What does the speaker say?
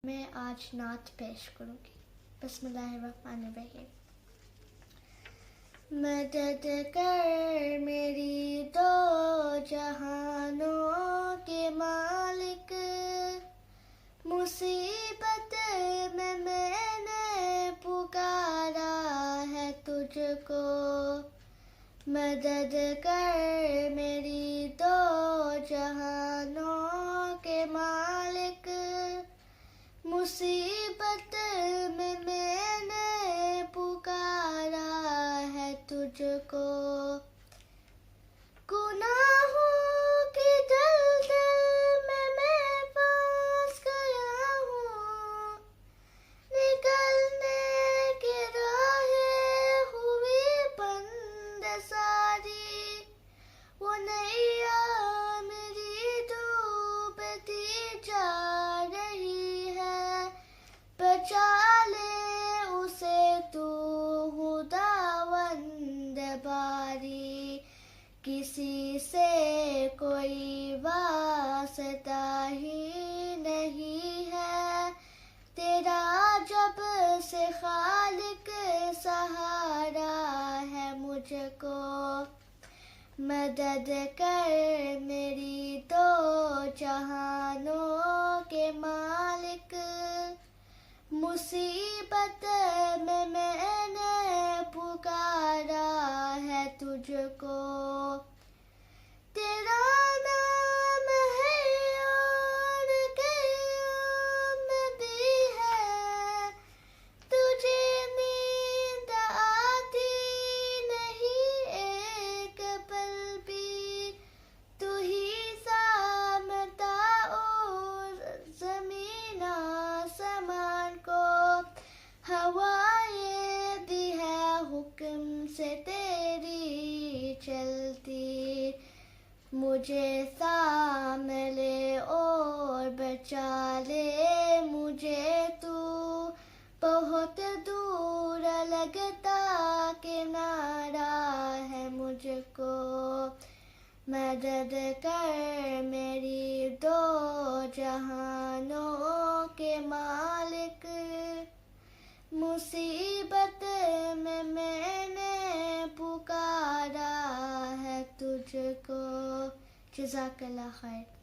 मैं आज नात पेश करूँगी। बिस्मिल्लाहिर्रहमानिर्रहीम। मदद कर मेरी दो जहानों के मालिक, मुसीबत में मैंने पुकारा है तुझको। मदद कर मेरी दो जहानों के मालिक, मुसीबत में मैंने पुकारा है तुझको। गुनाहों की दलदल में मैं फंस गया हूँ, निकलने की राहें हुई बंद सारी। वो नैया मेरी डूबती जा रही है, बचा ले उसे तू खुदावंद बारी। किसी से कोई वास्ता ही नहीं है तेरा, जब से खालिक सहारा है मुझको। मदद कर मेरी दो जहानों के मालिक, मुसीबत में मैंने पुकारा है तुझको। तेरा नाम है और क़याम भी है, तुझे नींद आती नहीं एक पल भी। तू ही सामता और ज़मीन आसमान को, हवाएं भी है हुक्म से तेरी चलती। मुझे थाम ले और बचा ले मुझे तू, बहुत दूर लगता किनारा है मुझको। मदद कर मेरी दो जहानों के मालिक, मुसीबत में मैंने पुकारा है तुझको। जज़ाकल्लाह खैर।